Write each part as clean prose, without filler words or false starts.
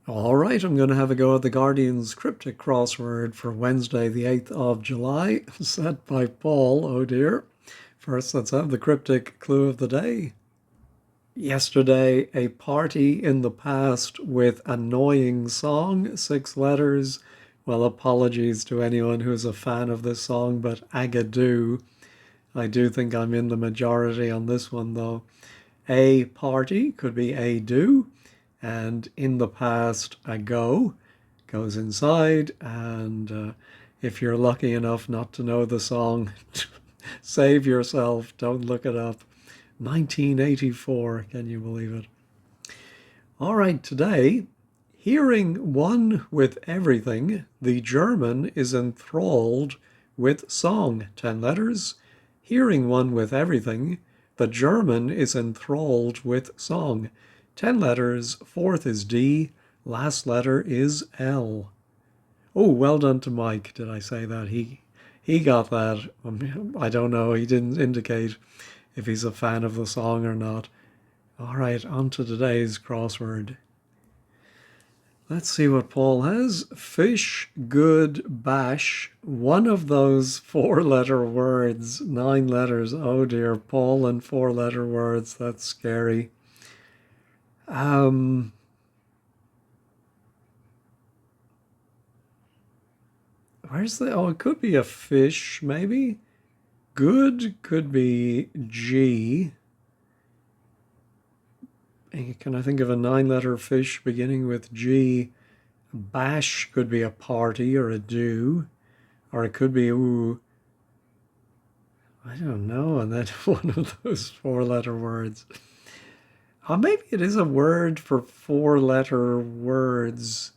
All right, I'm going to have a go at the Guardian's Cryptic Crossword for Wednesday, the 8th of July, set by Paul. Oh dear. First, let's have the Cryptic Clue of the day. Yesterday, a party in the past with annoying song, 6 letters. Well, apologies to anyone who's a fan of this song, but Agadoo. I do think I'm in the majority on this one, though. A party could be a do, and in the past, ago goes inside. And if you're lucky enough not to know the song, save yourself, don't look it up. 1984, can you believe it? All right, today, hearing one with everything, the German is enthralled with song. 10 letters. Hearing one with everything, the German is enthralled with song. 10 letters, fourth is D, last letter is L. Oh, well done to Mike. Did I say that? He got that. I don't know. He didn't indicate if he's a fan of the song or not. All right, on to today's crossword. Let's see what Paul has. Fish, good, bash. One of those 4-letter words, 9 letters. Oh dear, Paul and 4-letter words. That's scary. Where's the, oh, it could be a fish, maybe. Good could be G. Can I think of a 9-letter fish beginning with G? Bash could be a party or a do, or it could be, ooh, I don't know, and then one of those 4-letter words. Maybe it is a word for 4-letter words.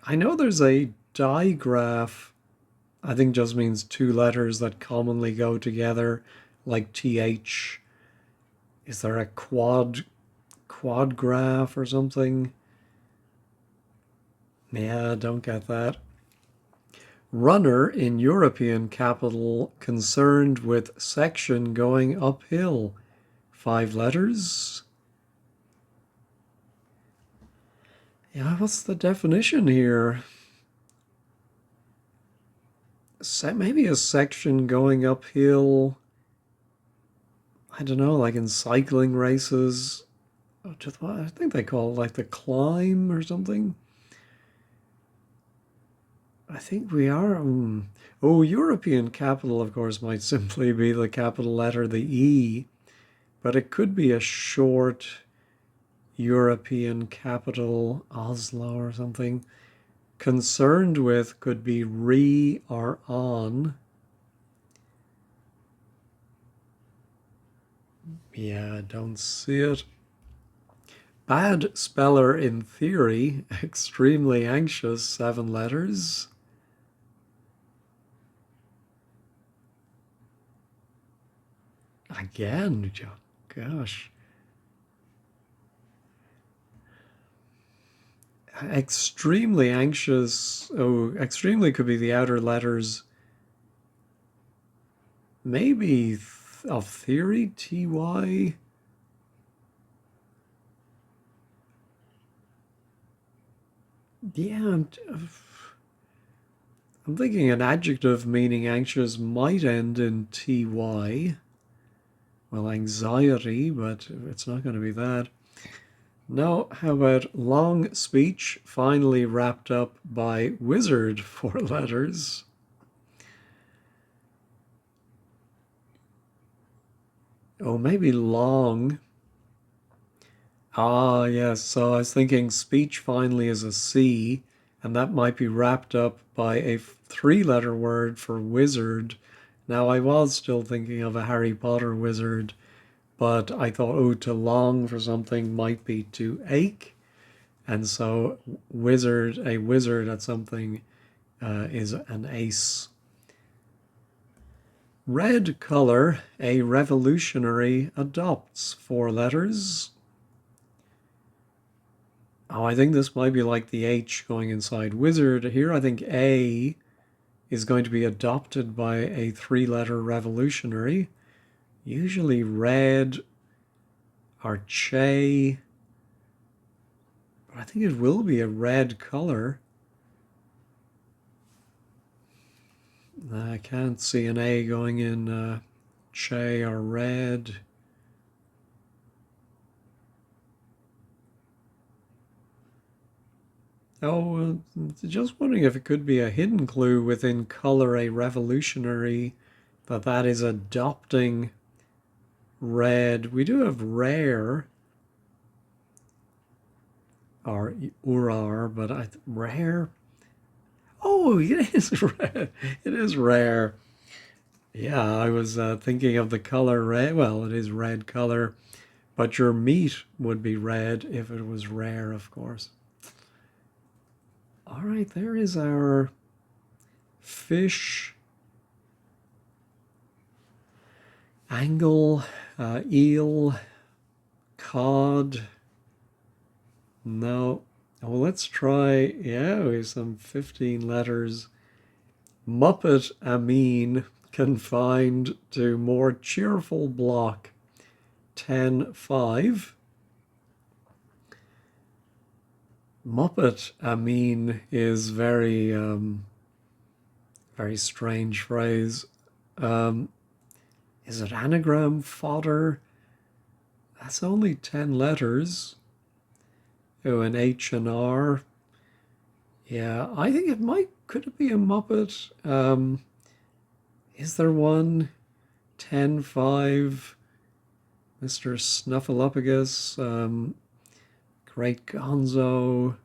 I know there's a digraph, I think just means 2 letters that commonly go together, like TH. Is there a quadgraph or something? Yeah, don't get that. Runner in European capital concerned with section going uphill. 5 letters. Yeah, what's the definition here? Maybe a section going uphill. I don't know, like in cycling races. I think they call it like the climb or something. I think we are. Oh, European capital, of course, might simply be the capital letter, the E, but it could be a short European capital, Oslo or something. Concerned with could be re or on. Yeah, I don't see it. Bad speller in theory, extremely anxious, 7 letters. Again, gosh. Extremely anxious. Oh, extremely could be the outer letters. Maybe of theory, TY. Yeah, I'm thinking an adjective meaning anxious might end in TY. Well, anxiety, but it's not going to be that. No, how about long speech finally wrapped up by wizard, 4 letters. Oh, maybe long. Ah, yes. So I was thinking speech finally is a C, and that might be wrapped up by a 3-letter word for wizard. Now, I was still thinking of a Harry Potter wizard, but I thought, oh, to long for something might be to ache. And so wizard, a wizard at something is an ace. Red color, a revolutionary adopts, 4 letters. Oh, I think this might be like the H going inside wizard. Here, I think A is going to be adopted by a 3-letter revolutionary. Usually red or che, I think it will be a red color. I can't see an A going in Che or red. Oh, just wondering if it could be a hidden clue within color a revolutionary, that is adopting red. We do have rare or urar, but rare. Oh, it is rare. It is rare. Yeah, I was thinking of the color red. Well, it is red color, but your meat would be red if it was rare, of course. All right, there is our fish, angle, eel, cod. No. Well, let's try, yeah, we have some 15 letters. Muppet Amin confined to more cheerful block 10-5. Muppet Amin is very strange phrase. Is it anagram fodder? That's only 10 letters. Oh, an H and R. Yeah, I think could it be a Muppet? Is there one? 10-5. Mr. Snuffleupagus. Great Gonzo.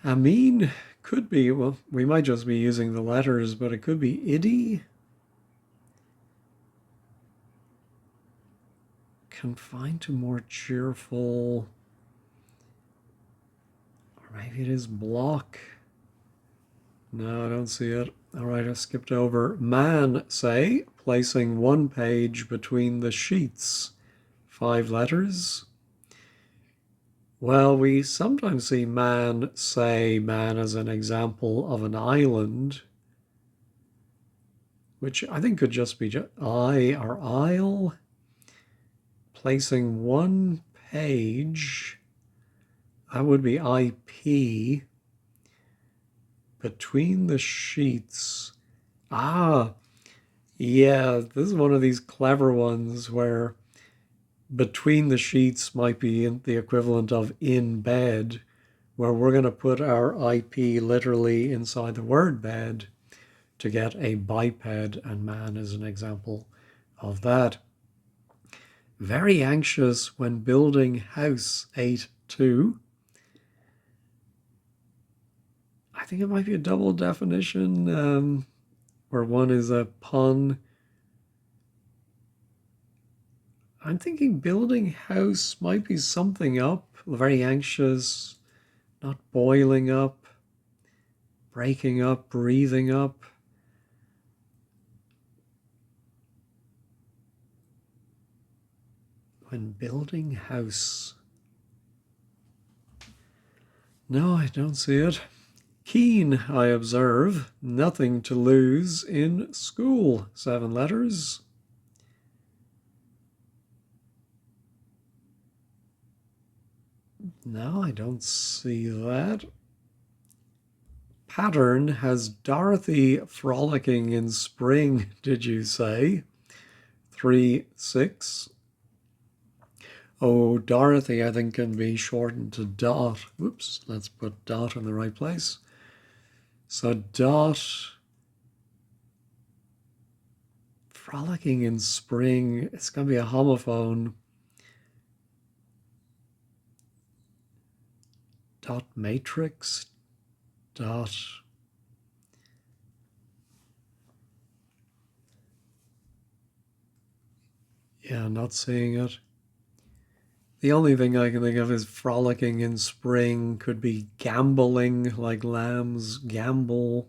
Amin could be, well, we might just be using the letters, but it could be Iddy. Confined to more cheerful, or maybe it is block. No, I don't see it. All right, I skipped over. Man, say, placing one page between the sheets. 5 letters. Well, we sometimes see man, say, man as an example of an island, which I think could just be I or isle. Placing one page, that would be IP, between the sheets. Ah, yeah, this is one of these clever ones where between the sheets might be the equivalent of in bed, where we're going to put our IP literally inside the word bed to get a biped, and man is an example of that. Very anxious when building house 8-2. I think it might be a double definition where one is a pun. I'm thinking building house might be something up, very anxious, not boiling up, breaking up, breathing up. When building house. No, I don't see it. Keen, I observe, nothing to lose in school. 7 letters. No, I don't see that. Pattern has Dorothy frolicking in spring, did you say? 3-6. Oh, Dorothy, I think, can be shortened to Dot. Whoops, let's put Dot in the right place. So Dot, frolicking in spring, it's going to be a homophone. Dot matrix, dot. Yeah, not seeing it. The only thing I can think of is frolicking in spring, could be gambling, like lambs gamble.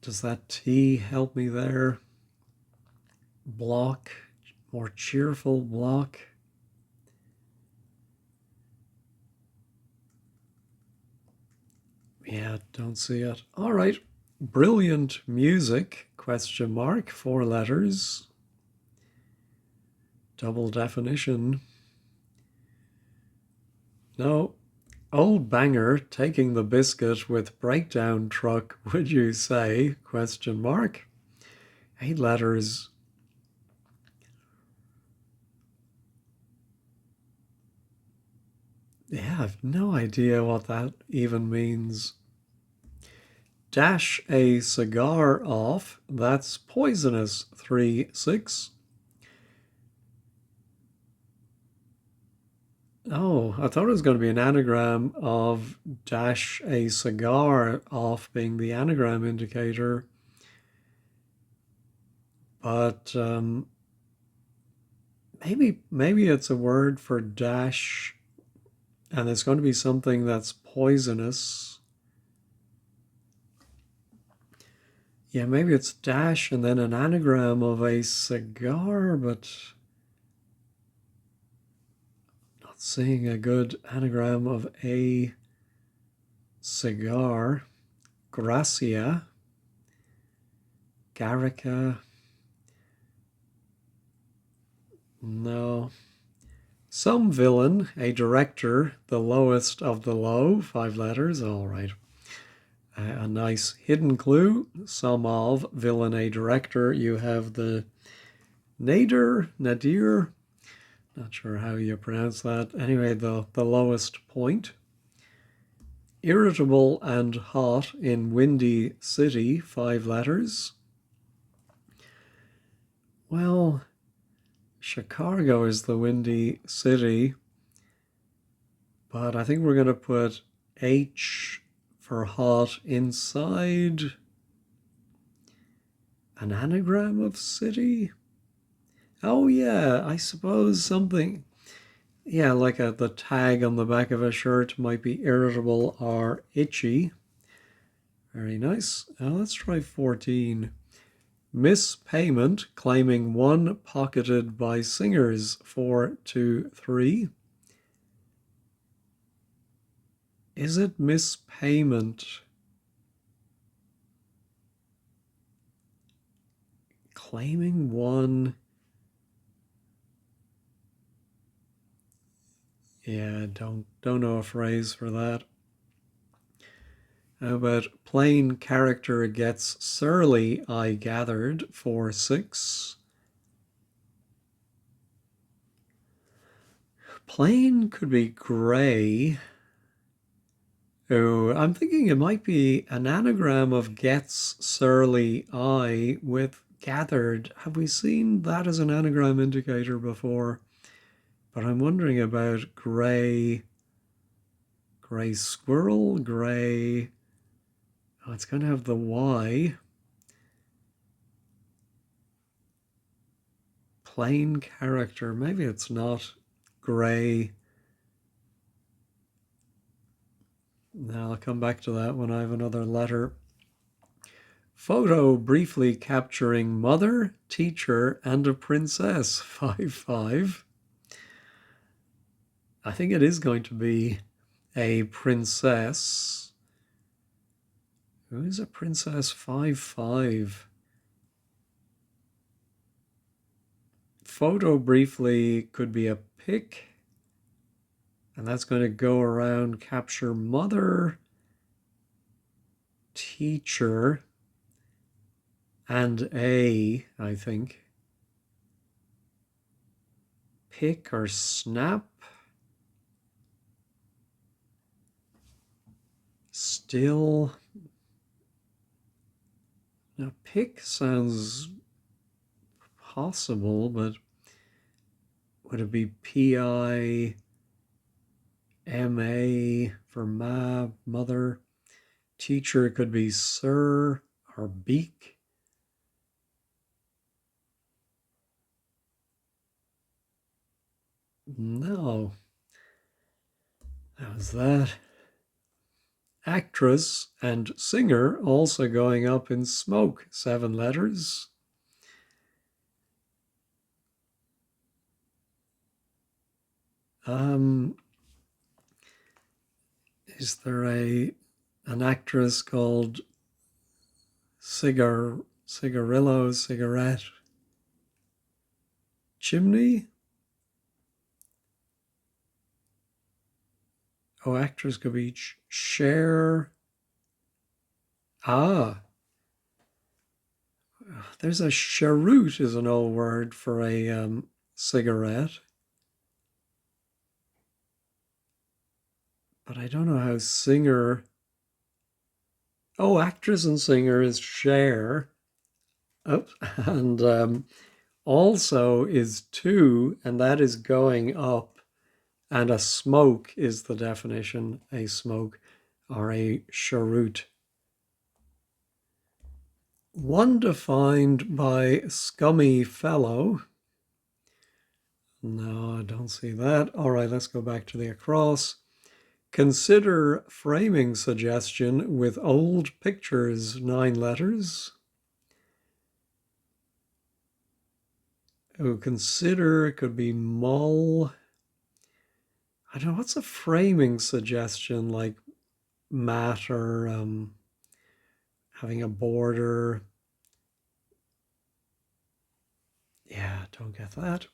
Does that T help me there? Block, more cheerful block. Yeah, don't see it. All right, brilliant music, question mark, 4 letters. Double definition. No. Old banger taking the biscuit with breakdown truck, would you say? Question mark. 8 letters. Yeah, I've no idea what that even means. Dash a cigar off. That's poisonous. 3, 6. Oh, I thought it was going to be an anagram of dash a cigar off being the anagram indicator. But maybe it's a word for dash and it's going to be something that's poisonous. Yeah, maybe it's dash and then an anagram of a cigar, but not seeing a good anagram of a cigar. Gracia, Garrica, no. Some villain, a director, the lowest of the low, 5 letters, all right. A nice hidden clue, some of, villain, a director. You have the nadir, not sure how you pronounce that. Anyway, the lowest point. Irritable and hot in windy city, 5 letters. Well, Chicago is the windy city, but I think we're going to put H for hot inside an anagram of city. Oh yeah, I suppose something. Yeah, like the tag on the back of a shirt might be irritable or itchy. Very nice. Let's try 14. Mispayment claiming one pocketed by singers, 4, 2, 3. Is it mispayment? Claiming one. Yeah, don't know a phrase for that. How about plain character gets surly, I gathered, 4, 6. Plain could be grey. Oh, I'm thinking it might be an anagram of gets surly I with gathered. Have we seen that as an anagram indicator before? But I'm wondering about grey squirrel, grey. Oh, it's going to have the Y. Plain character. Maybe it's not grey. Now I'll come back to that when I have another letter. Photo briefly capturing mother, teacher, and a princess, 5, 5. I think it is going to be a princess. Who is a princess? 5, 5. Photo briefly could be a pic. And that's going to go around capture mother, teacher, and I think. Pick or snap. Still. Now, pick sounds possible, but would it be PIMA for mother? Teacher could be sir or beak. No. How's that? Actress and singer also going up in smoke, 7 letters. Is there an actress called cigarillo, cigarette, chimney? Oh, actors could be share. Ah, there's a cheroot is an old word for a cigarette, but I don't know how singer. Oh, actress and singer is share. Oh, and also is two, and that is going up. And a smoke is the definition, a smoke or a cheroot. One defined by scummy fellow. No, I don't see that. All right, let's go back to the across. Consider framing suggestion with old pictures, 9 letters. Oh, consider could be mull. I don't know, what's a framing suggestion like matter, having a border. Yeah, don't get that.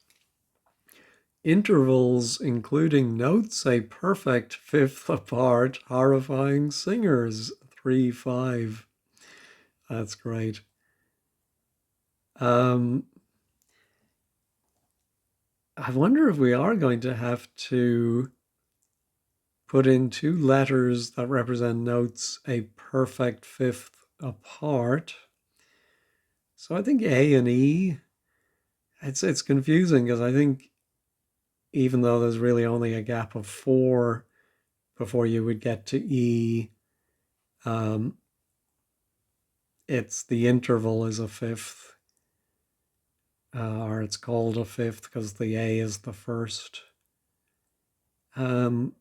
Intervals, including notes, a perfect fifth apart, horrifying singers, 3-5. That's great. I wonder if we are going to have to put in 2 letters that represent notes a perfect fifth apart. So I think A and E. It's confusing because I think even though there's really only a gap of 4 before you would get to E, um, it's the interval is a fifth, or it's called a fifth because the A is the first. Oh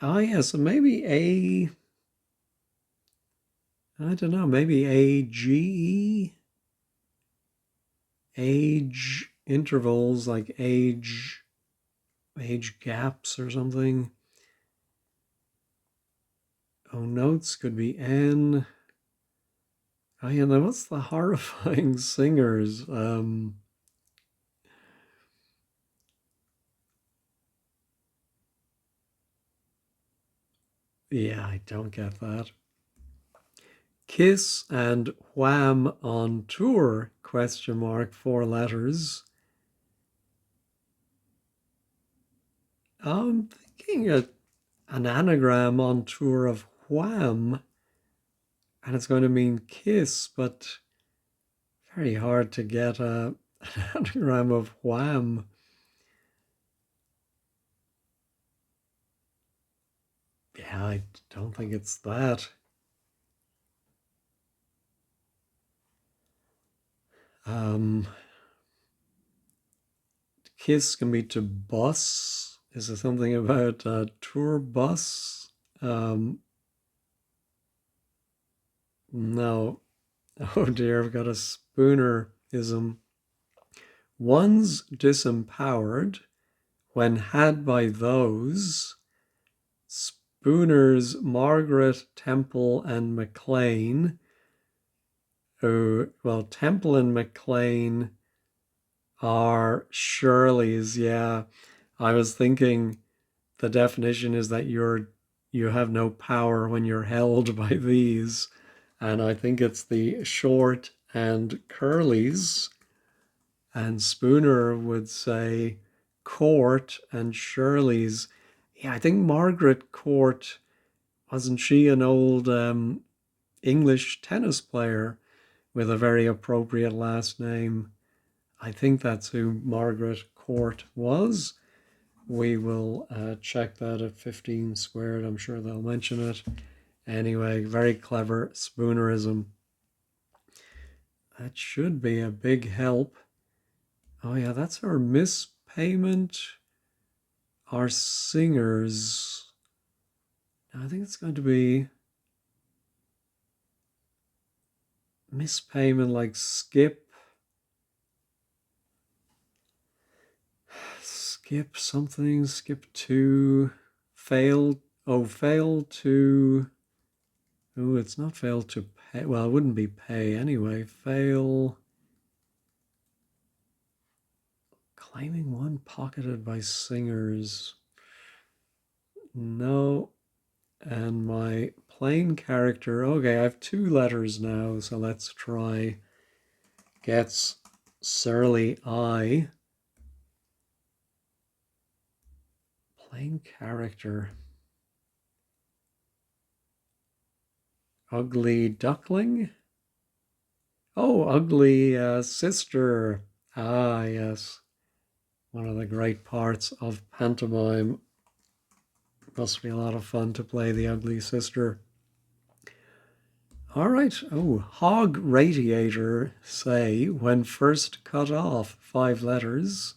yeah, so maybe I don't know, maybe AGE, age intervals like age gaps or something. Oh, notes could be N. Oh yeah, then what's the horrifying singers? Yeah, I don't get that. Kiss and Wham on tour, question mark, 4 letters. I'm thinking an anagram on tour of Wham, and it's going to mean kiss, but very hard to get an anagram of Wham. Yeah, I don't think it's that. Um, Kiss can be to bus. Is there something about a tour bus? Um, no. Oh dear, I've got a spoonerism. One's disempowered when had by those. Spooners Margaret, Temple, and McLean. Oh, well, Temple and McLean are Shirley's. Yeah, I was thinking the definition is that you have no power when you're held by these, and I think it's the Short and Curly's. And Spooner would say Court and Shirley's. Yeah, I think Margaret Court, wasn't she an old English tennis player with a very appropriate last name? I think that's who Margaret Court was. We will check that at 15 squared. I'm sure they'll mention it. Anyway, very clever spoonerism. That should be a big help. Oh yeah, that's our mispayment. Our singers. I think it's going to be mispayment like skip something, skip to, fail. Oh, fail to. Oh, it's not fail to pay. Well, it wouldn't be pay anyway. Fail. Claiming one pocketed by singers. No. And my plain character, okay, I have 2 letters now, so let's try gets surly eye. Plain character. Ugly duckling? Oh, ugly sister. Ah, yes. One of the great parts of pantomime. Must be a lot of fun to play the ugly sister. All right. Oh, hog radiator, say, when first cut off, 5 letters.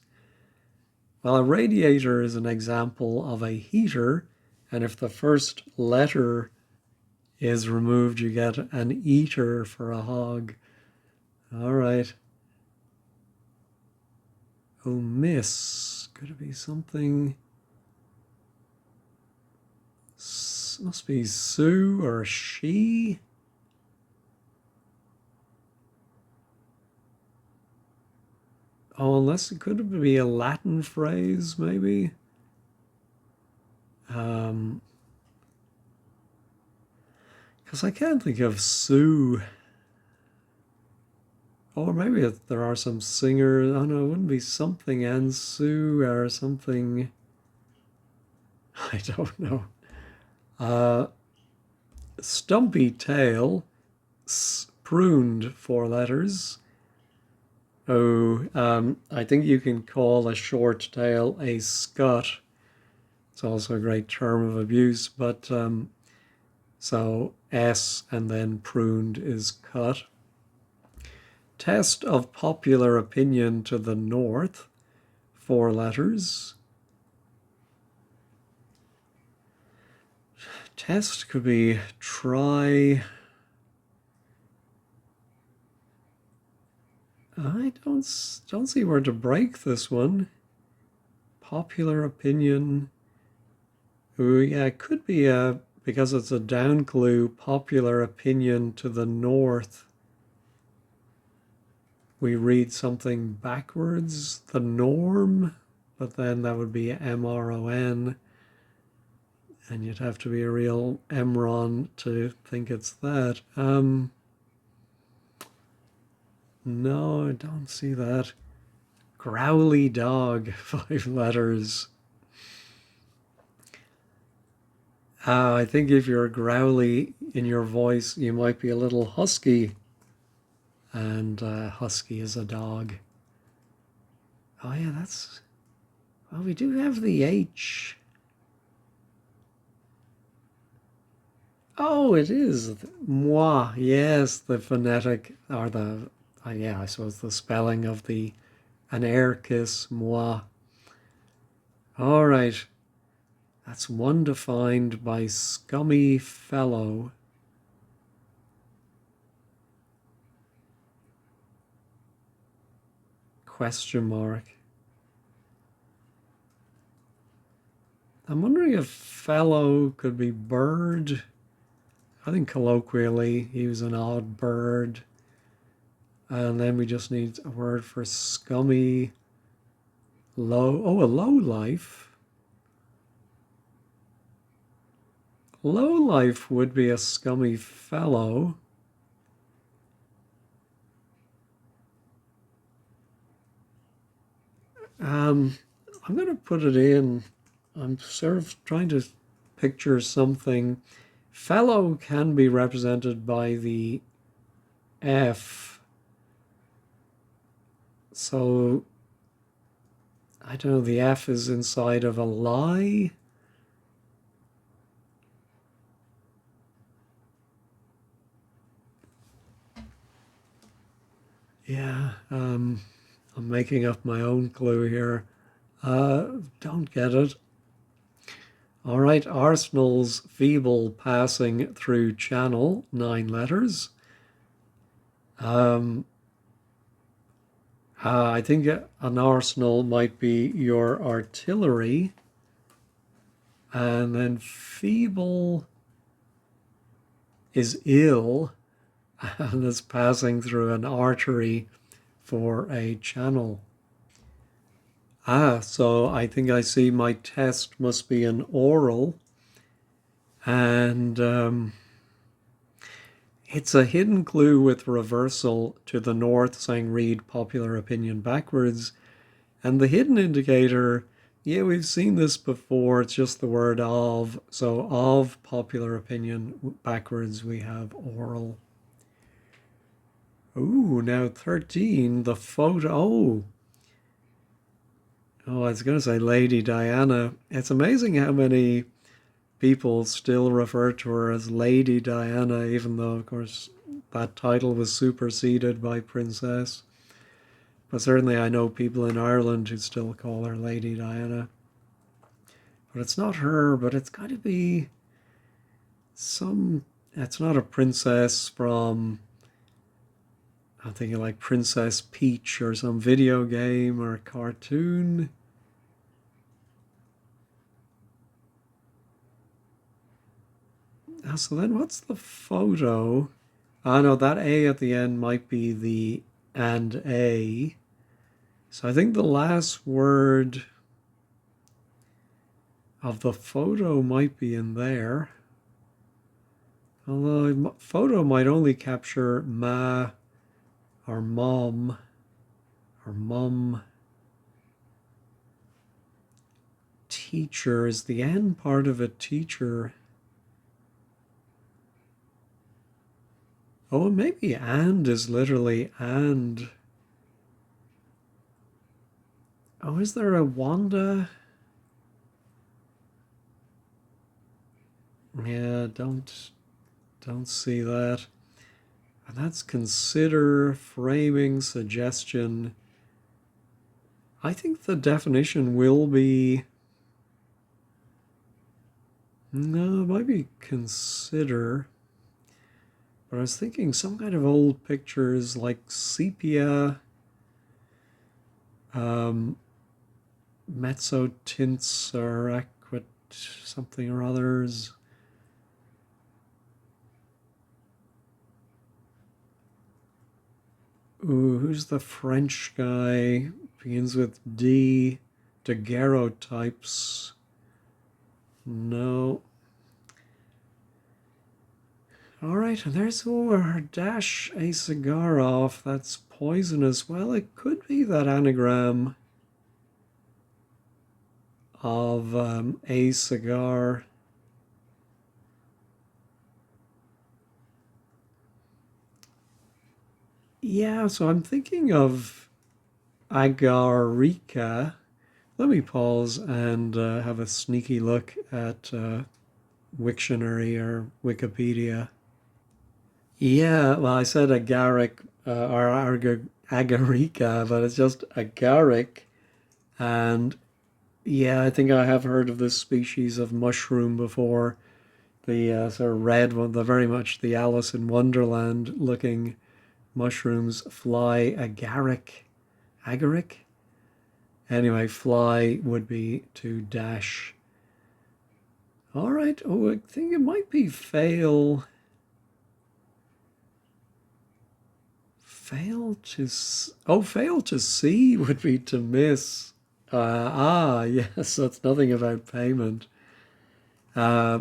Well, a radiator is an example of a heater, and if the first letter is removed, you get an eater for a hog. All right. Oh, miss. Could it be something? Must be Sue or she. Oh, unless it could be a Latin phrase, maybe. Because I can't think of Sue. Or maybe there are some singers. Oh no, it wouldn't be something and Sue or something. I don't know. Stumpy tail, pruned, 4 letters. Oh, I think you can call a short tail a scut. It's also a great term of abuse, but so S and then pruned is cut. Test of popular opinion to the north, 4 letters. Test could be try. I don't see where to break this one. Popular opinion. Ooh, yeah, it could be because it's a down clue, popular opinion to the north. We read something backwards, the norm, but then that would be MRON. And you'd have to be a real Emron to think it's that. No, I don't see that. Growly dog, 5 letters. I think if you're growly in your voice, you might be a little husky. And husky is a dog. Oh yeah, that's... Well, we do have the H. Oh, it is. Moi. Yes, the phonetic, or the... yeah, I suppose the spelling of an air kiss, moi. All right. That's one defined by scummy fellow. Question mark. I'm wondering if fellow could be bird. I think colloquially he was an odd bird. And then we just need a word for scummy. Low. Oh, a low life. Low life would be a scummy fellow. I'm going to put it in. I'm sort of trying to picture something. Fellow can be represented by the F. So, I don't know, the F is inside of a lie. Yeah, I'm making up my own clue here. Don't get it. All right, Arsenal's feeble passing through channel, 9 letters. I think an arsenal might be your artillery. And then feeble is ill and is passing through an artery for a channel. So I think I see my test must be an oral. And it's a hidden clue with reversal to the north saying read popular opinion backwards. And the hidden indicator, yeah, we've seen this before. It's just the word of. So of popular opinion backwards we have oral. Ooh, now 13, the photo. Oh, I was going to say Lady Diana. It's amazing how many people still refer to her as Lady Diana, even though, of course, that title was superseded by Princess. But certainly I know people in Ireland who still call her Lady Diana. But it's not her, but it's got to be some. It's not a princess from. I'm thinking like Princess Peach or some video game or cartoon. So then what's the photo? I know that A at the end might be the and A. So I think the last word of the photo might be in there. Although photo might only capture ma or mom or mum. Teacher is the end part of a teacher. Oh, maybe and is literally and. Oh, is there a Wanda? Yeah, don't see that. And that's consider, framing, suggestion. I think the definition will be. No, it might be consider. But I was thinking some kind of old pictures like sepia, mezzo tints or aqua something or others. Ooh, who's the French guy? Begins with D. Daguerreotypes. No. All right, and there's dash a cigar off. That's poisonous. Well, it could be that anagram of a cigar. Yeah, so I'm thinking of agarica. Let me pause and have a sneaky look at Wiktionary or Wikipedia. Yeah, well, I said agaric or agarica, but it's just agaric. And yeah, I think I have heard of this species of mushroom before. The sort of red one, the very much the Alice in Wonderland looking mushrooms fly agaric. Agaric? Anyway, fly would be to dash. All right. Oh, I think it might be fail. Fail to. Oh, fail to see would be to miss. Yes, that's nothing about payment. Uh,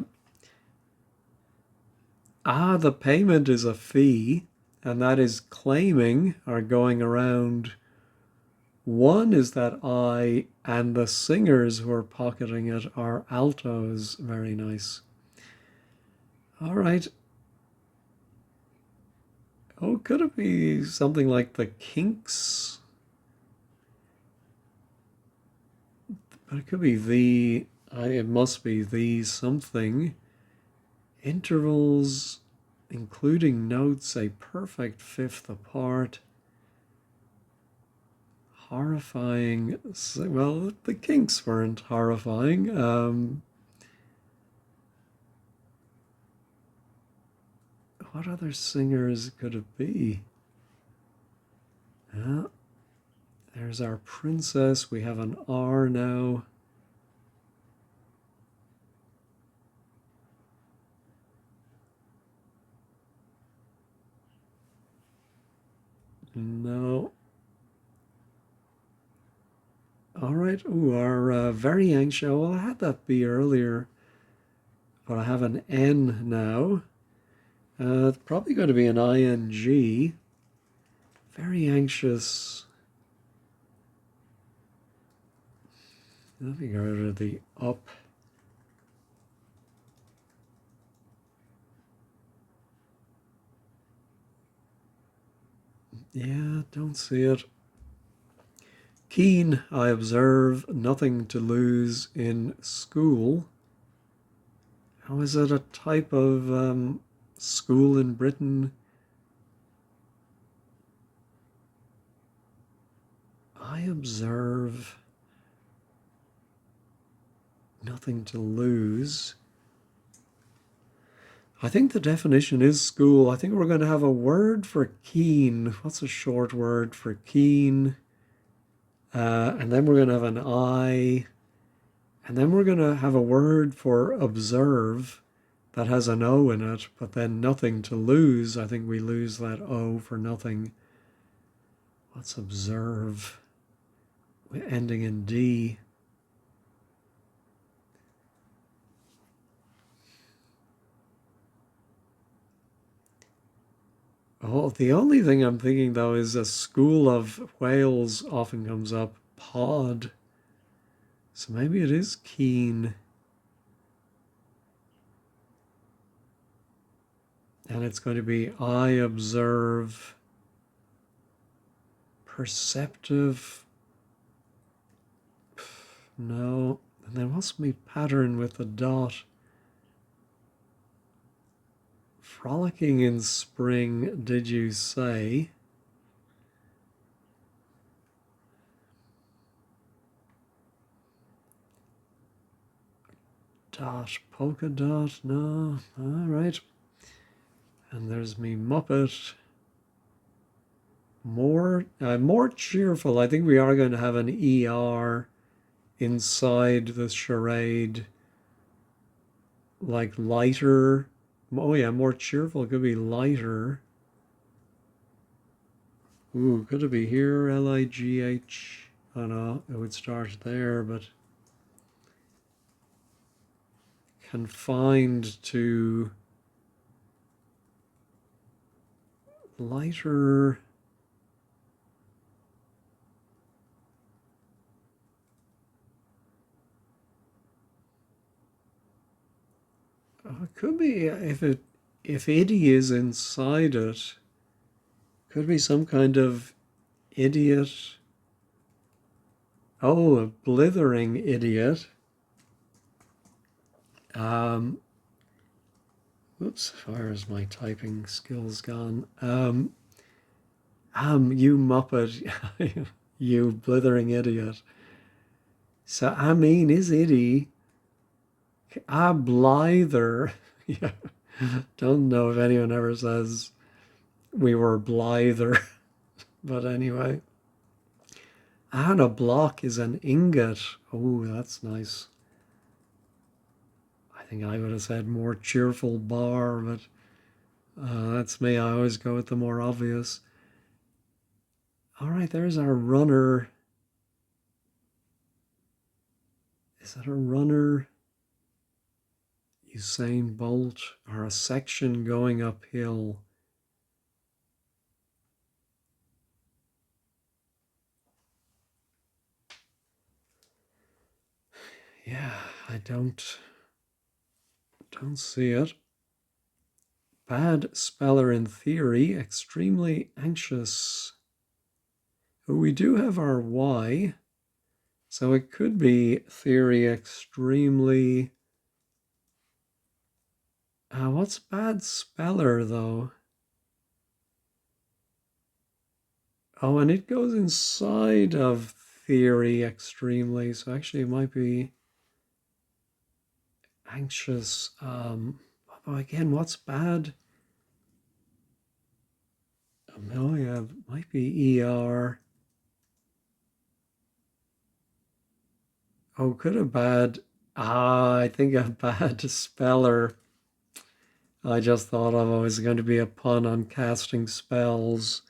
the payment is a fee, and that is claiming or going around. One is that I and the singers who are pocketing it are altos. Very nice. All right. Oh, could it be something like the Kinks? But it could be it must be the something. Intervals, including notes, a perfect fifth apart. Horrifying. Well, the Kinks weren't horrifying. What other singers could it be? There's our princess. We have an R now. No. All right. Ooh, our very anxious. Well, I had that be earlier. but I have an N now. It's probably going to be an ing. Very anxious. Let me get rid of the up. Yeah, don't see it. Keen, I observe, nothing to lose in school. How is it a type of school in Britain? I observe, nothing to lose. I think the definition is school. I think we're going to have a word for keen. What's a short word for keen? And then we're going to have an I. And then we're going to have a word for observe that has an O in it, but then nothing to lose. I think we lose that O for nothing. What's observe? Ending in D. Oh, the only thing I'm thinking though is a school of whales often comes up. Pod. So maybe it is keen. And it's going to be I observe, perceptive. No. And there must be pattern with the dot. Frolicking in spring, did you say? Dot, polka dot, no. All right. And there's me Muppet. More cheerful. I think we are going to have an ER inside the charade. Like lighter. Oh yeah, more cheerful. It could be lighter. Ooh, could it be here? Ligh? I don't know. It would start there, but confined to lighter. It could be if iddy is inside it. Could be some kind of idiot. Oh, a blithering idiot. Oops, where is my typing skills gone? You Muppet, you blithering idiot. So I mean, is itty? Blither. Yeah. Don't know if anyone ever says we were blither, but anyway. And a block is an ingot. Oh, that's nice. I think I would have said more cheerful bar, but that's me. I always go with the more obvious. All right, there's our runner. Is that a runner? Usain Bolt, or a section going uphill? Yeah, I don't see it. Bad speller in theory, extremely anxious. We do have our Y, so it could be theory extremely. What's bad speller though? Oh, and it goes inside of theory extremely, so actually it might be anxious. Again, what's bad? Oh yeah, it might be ER. Oh, could a bad. I think a bad speller. I just thought of it was going to be a pun on casting spells,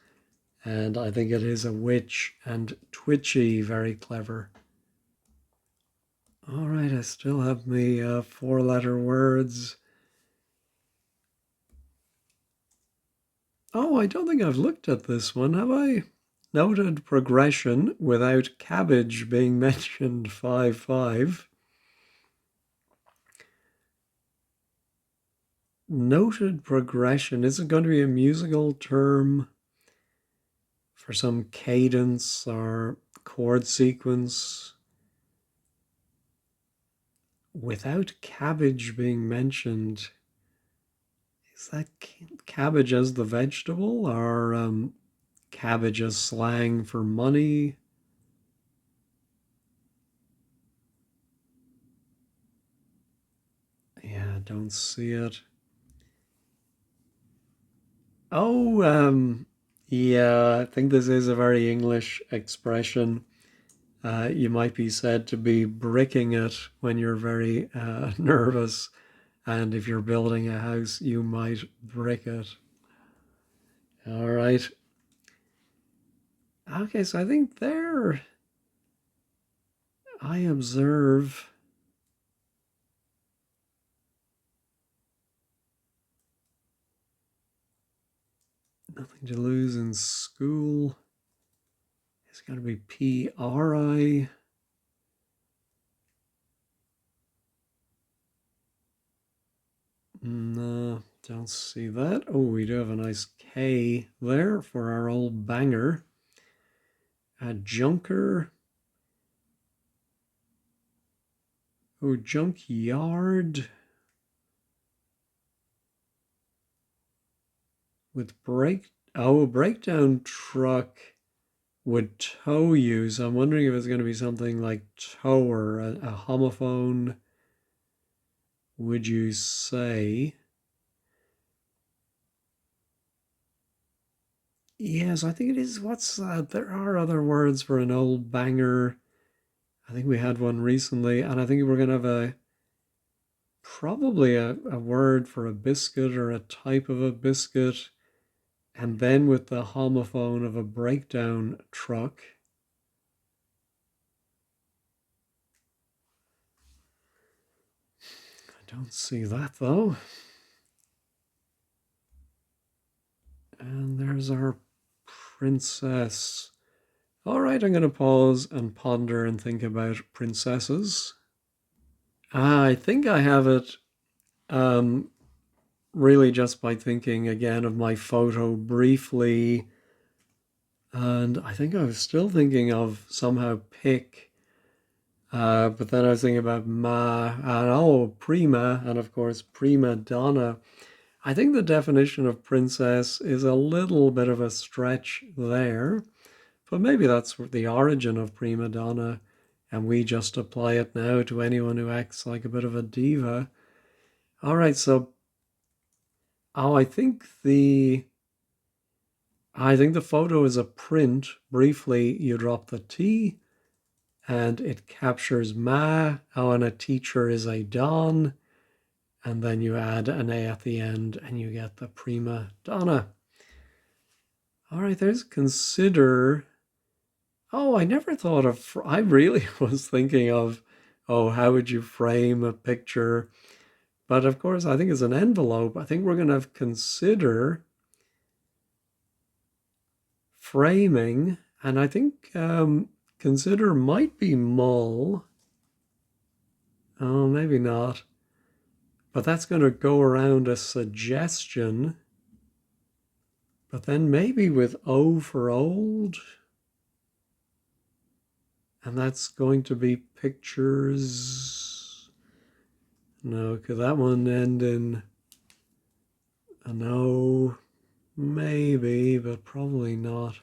and I think it is a witch and twitchy, very clever. All right, still have me four-letter words. Oh, I don't think I've looked at this one, have I? Noted progression without cabbage being mentioned 5-5. Noted progression. Is it going to be a musical term for some cadence or chord sequence? Without cabbage being mentioned. Is that cabbage as the vegetable or cabbage as slang for money? Yeah, don't see it. Oh, yeah, I think this is a very English expression. You might be said to be bricking it when you're very nervous. And if you're building a house, you might brick it. All right. Okay, so I think there I observe nothing to lose in school. It's got to be PRI. No, don't see that. Oh, we do have a nice K there for our old banger. A junker. Oh, junkyard. With breakdown truck would tow you. So I'm wondering if it's going to be something like tower, a homophone, would you say? Yes, I think it is. What's that? There are other words for an old banger. I think we had one recently, and I think we're going to have probably a word for a biscuit or a type of a biscuit, and then with the homophone of a breakdown truck. I don't see that though. And there's our princess. All right, I'm going to pause and ponder and think about princesses. I think I have it really just by thinking again of my photo briefly. And I think I was still thinking of somehow pick, but then I was thinking about ma and oh, prima, and of course, prima donna. I think the definition of princess is a little bit of a stretch there, but maybe that's the origin of prima donna, and we just apply it now to anyone who acts like a bit of a diva. All right, so oh, I think the photo is a print. Briefly, you drop the T, and it captures ma. Oh, and a teacher is a don, and then you add an A at the end, and you get the prima donna. All right, there's consider. Oh, I never thought of. I really was thinking of, oh, how would you frame a picture? But of course, I think it's an envelope. I think we're going to have consider framing, and I think consider might be mull. Oh, maybe not. But that's going to go around a suggestion. But then maybe with O for old. And that's going to be pictures. No, could that one end in an O? Maybe, but probably not.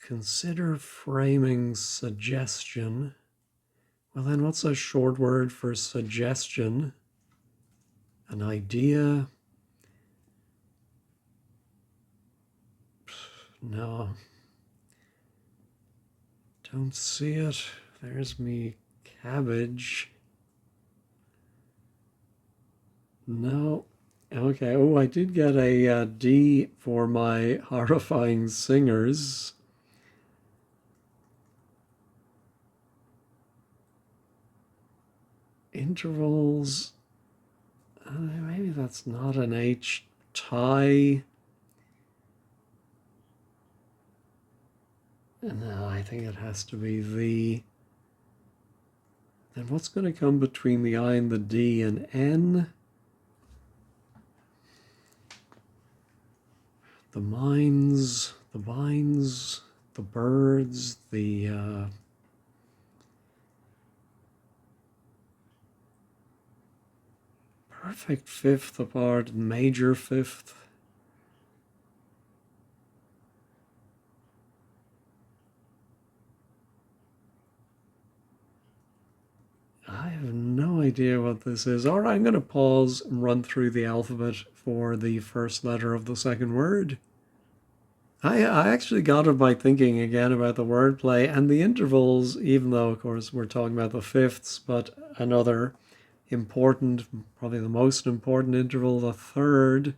Consider framing suggestion. Well, then what's a short word for suggestion? An idea? No. Don't see it. There's me cabbage. No. Okay. Oh, I did get a D for my horrifying singers. intervals. Maybe that's not an H tie. No, I think it has to be the. Then what's going to come between the I and the D and N? The mines, the vines, the birds, the perfect fifth apart, major fifth. I have no idea what this is. All right, I'm going to pause and run through the alphabet for the first letter of the second word. I actually got it by thinking again about the wordplay and the intervals, even though, of course, we're talking about the fifths, but another important, probably the most important interval, the third.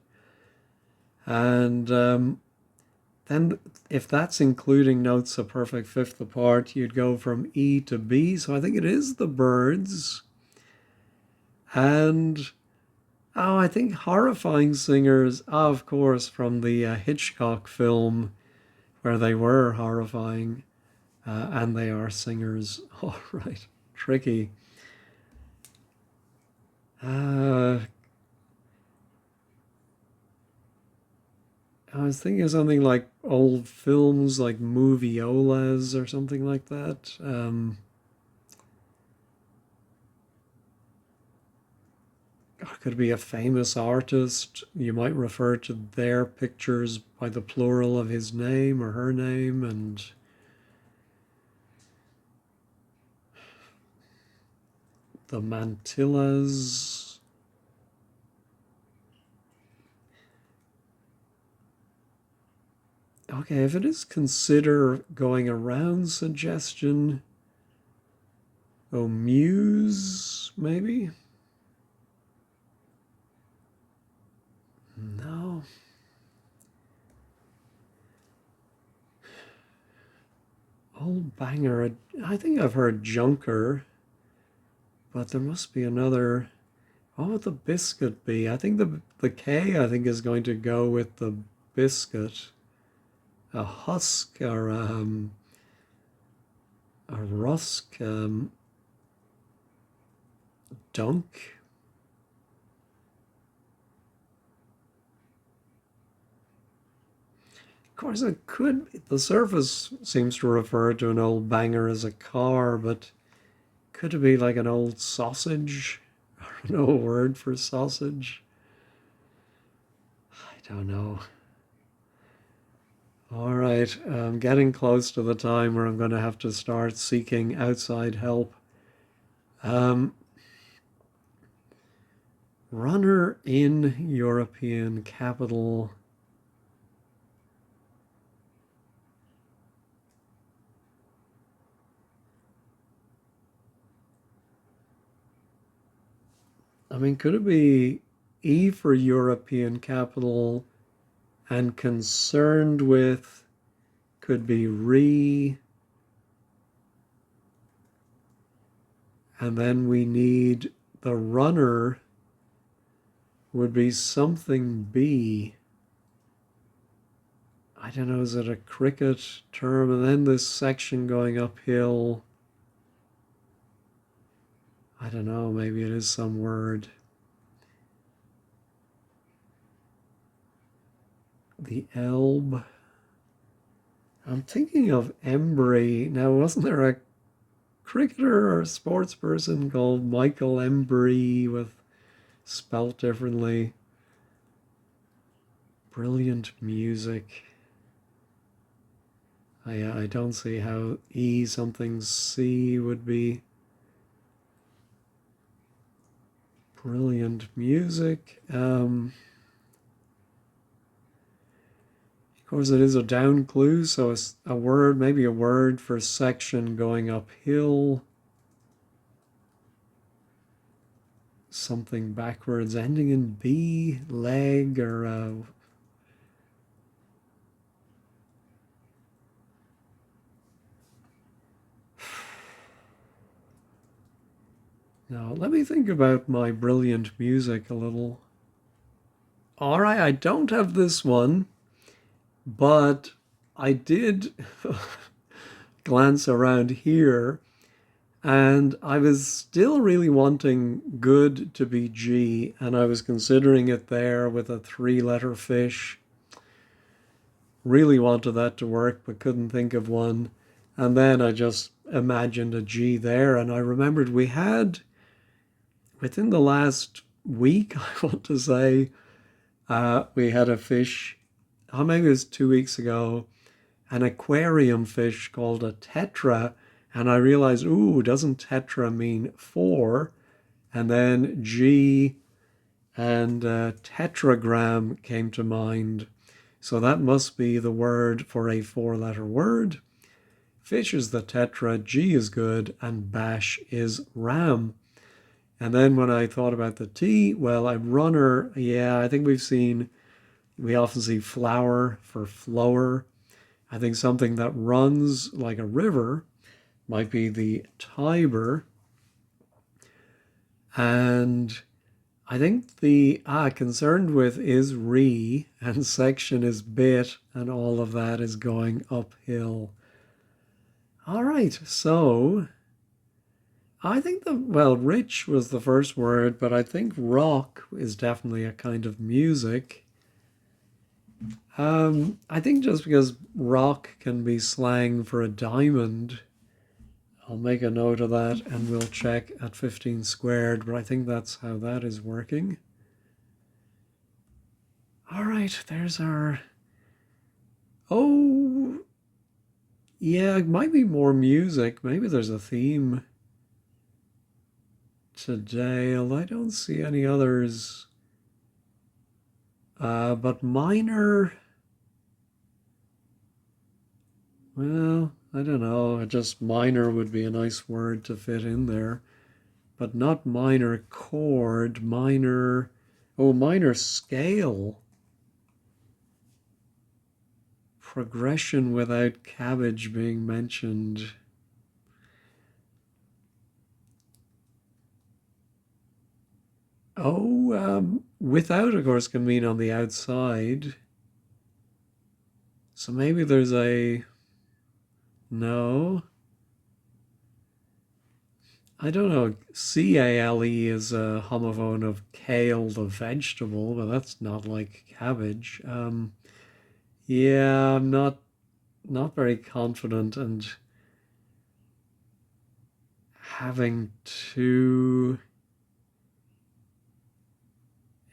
And then if that's including notes a perfect fifth apart, you'd go from E to B. So I think it is the birds. And, oh, I think horrifying singers, of course, from the Hitchcock film where they were horrifying, and they are singers. All right, tricky. I was thinking of something like old films, like moviolas or something like that. Could be a famous artist. You might refer to their pictures by the plural of his name or her name, and the mantillas. Okay, if it is consider going around suggestion, oh, muse, maybe? No. Old banger. I think I've heard junker, but there must be another. What would the biscuit be? I think the K, I think, is going to go with the biscuit. A husk or a rusk, dunk. Of course, it could. The surface seems to refer to an old banger as a car, but could it be like an old sausage? I don't know a word for sausage. I don't know. All right, I'm getting close to the time where I'm going to have to start seeking outside help. Um, runner in European capital. I mean, could it be E for European capital and concerned with could be re, and then we need the runner would be something B. I don't know, is it a cricket term? And then this section going uphill. I don't know, maybe it is some word. The Elbe. I'm thinking of Embry. Now, wasn't there a cricketer or a sports person called Michael Embry with spelt differently? Brilliant music. I don't see how E something C would be. Brilliant music. Of course, it is a down clue, so it's a word, maybe a word for section going uphill. Something backwards, ending in B, leg, or Now, let me think about my brilliant music a little. All right, I don't have this one, but I did glance around here and I was still really wanting good to be G, and I was considering it there with a three-letter fish. Really wanted that to work, but couldn't think of one. And then I just imagined a G there, and I remembered we had, within the last week, I want to say, we had a fish, maybe it was 2 weeks ago, an aquarium fish called a tetra. And I realized, ooh, doesn't tetra mean four? And then G and tetragram came to mind. So that must be the word for a four-letter word. Fish is the tetra, G is good, and bash is ram. And then when I thought about the T, well, a runner, yeah, I think we often see flower for flower. I think something that runs like a river might be the Tiber. And I think the concerned with is re and section is bit, and all of that is going uphill. All right, so I think rich was the first word, but I think rock is definitely a kind of music. I think just because rock can be slang for a diamond, I'll make a note of that and we'll check at 15 squared, but I think that's how that is working. All right, there's our... Oh, yeah, it might be more music. Maybe there's a theme today, although I don't see any others. But minor, well, I don't know. Just minor would be a nice word to fit in there. But not minor chord, minor, oh, minor scale. Progression without cabbage being mentioned. Oh, without, of course, can mean on the outside. So maybe there's a... No. I don't know. C-A-L-E is a homophone of kale, the vegetable, but that's not like cabbage. Yeah, I'm not very confident, and having two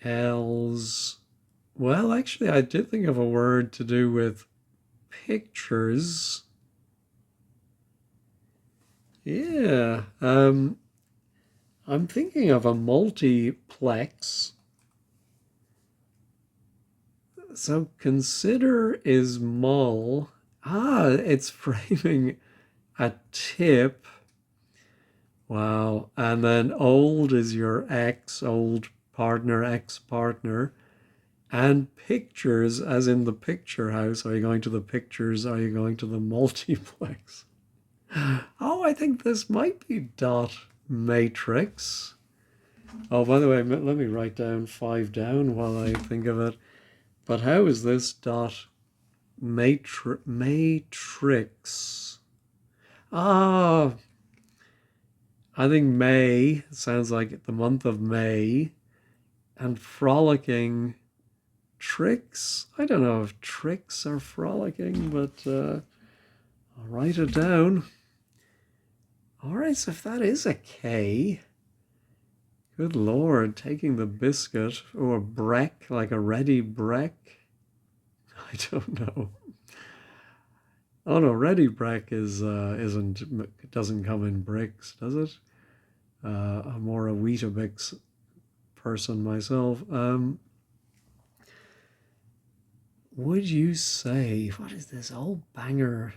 L's. Well, actually, I did think of a word to do with pictures. Yeah. I'm thinking of a multiplex. So consider is mull. It's framing a tip. Wow. And then old is your ex, old partner, ex partner. And pictures, as in the picture house. Are you going to the pictures? Are you going to the multiplex? Oh, I think this might be dot matrix. Oh, by the way, let me write down 5 down while I think of it. But how is this dot matrix? Ah, I think May sounds like the month of May. And frolicking tricks. I don't know if tricks are frolicking, but I'll write it down. All right, so if that is a K, good Lord, taking the biscuit or breck, like a ready breck. I don't know. Oh no, ready breck doesn't come in bricks, does it? I'm more a Weetabix person myself. Would you say, what is this old banger?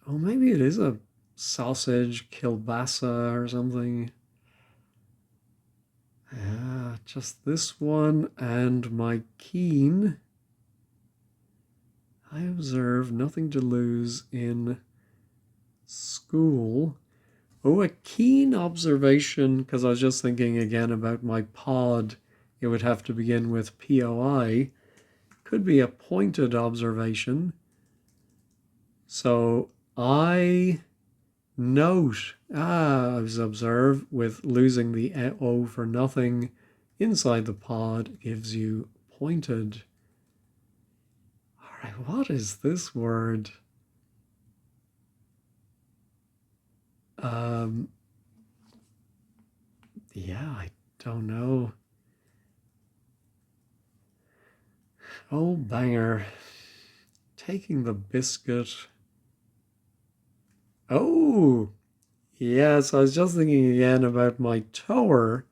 Oh, maybe it is a sausage kielbasa or something. Yeah, just this one and my keen. I observe nothing to lose in school. Oh, a keen observation, because I was just thinking again about my pod. It would have to begin with POI. Could be a pointed observation. So I note, I was observed with losing the O for nothing inside the pod gives you pointed. All right, what is this word? Um, yeah, I don't know. Oh, banger. Taking the biscuit. Oh, yes, I was just thinking again about my tower.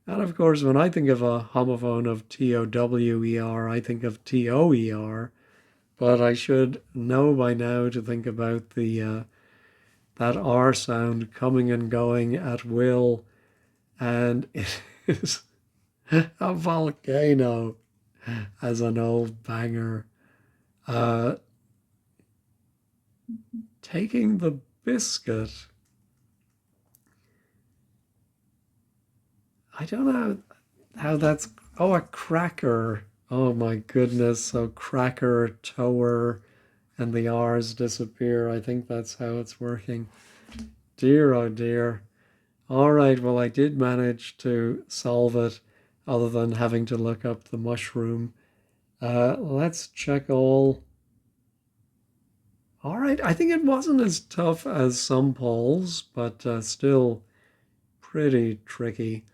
And of course, when I think of a homophone of TOWER, I think of TOER. But I should know by now to think about the that R sound coming and going at will, and it is a volcano as an old banger. Uh, Taking the biscuit. I don't know how that's. Oh, a cracker. Oh my goodness. So cracker, tower, and the R's disappear. I think that's how it's working. Dear, oh dear. All right, well, I did manage to solve it other than having to look up the mushroom. Let's check all. All right, I think it wasn't as tough as some polls, but still pretty tricky.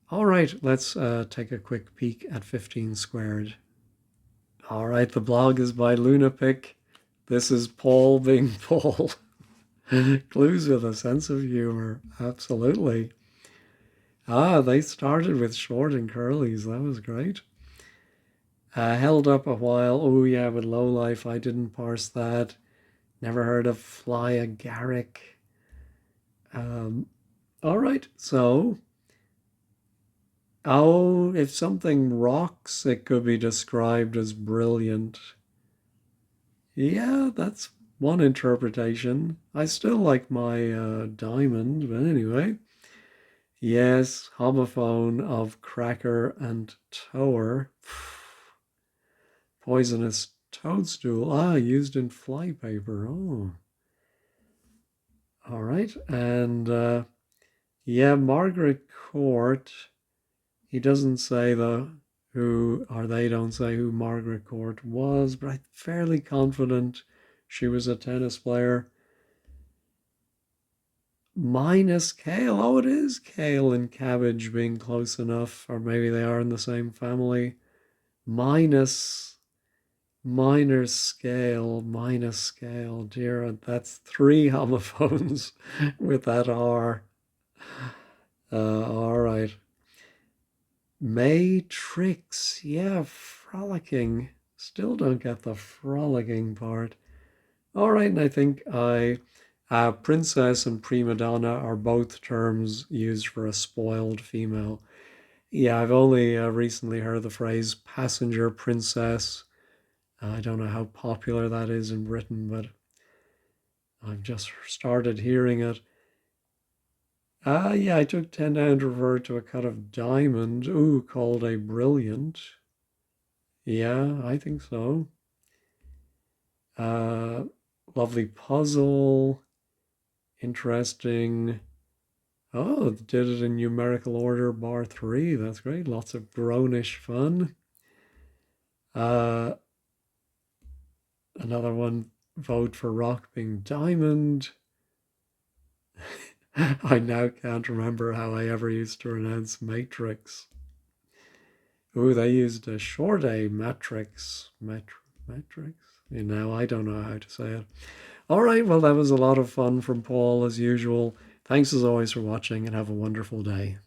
All right, let's take a quick peek at 15 squared. All right, the blog is by Lunapic. This is Paul being Paul. Clues with a sense of humor, absolutely. Ah, they started with short and curlies. That was great. Held up a while. Oh yeah, with low life, I didn't parse that. Never heard of fly agaric. All right, so if something rocks, it could be described as brilliant. Yeah, that's one interpretation. I still like my diamond, but anyway. Yes, homophone of cracker and tower. Poisonous toadstool. Ah, used in flypaper. Oh, all right. And yeah, Margaret Court. He doesn't say they don't say who Margaret Court was, but I'm fairly confident she was a tennis player. Minus kale. Oh, it is kale and cabbage being close enough, or maybe they are in the same family. Minus minus scale. Dear, that's three homophones with that R. All right. Matrix. Yeah, frolicking. Still don't get the frolicking part. All right, and I think princess and prima donna are both terms used for a spoiled female. Yeah, I've only recently heard the phrase passenger princess. I don't know how popular that is in Britain, but I've just started hearing it. Yeah, I took 10 down to refer to a cut of diamond, called a brilliant. Yeah, I think so. Uh, Lovely puzzle. Interesting. Oh, did it in numerical order, bar 3. That's great. Lots of grownish fun. Uh, Another one, vote for rock being diamond. I now can't remember how I ever used to pronounce matrix. Oh, they used a short A, matrix. Matrix? Now I don't know how to say it. All right, well, that was a lot of fun from Paul as usual. Thanks as always for watching and have a wonderful day.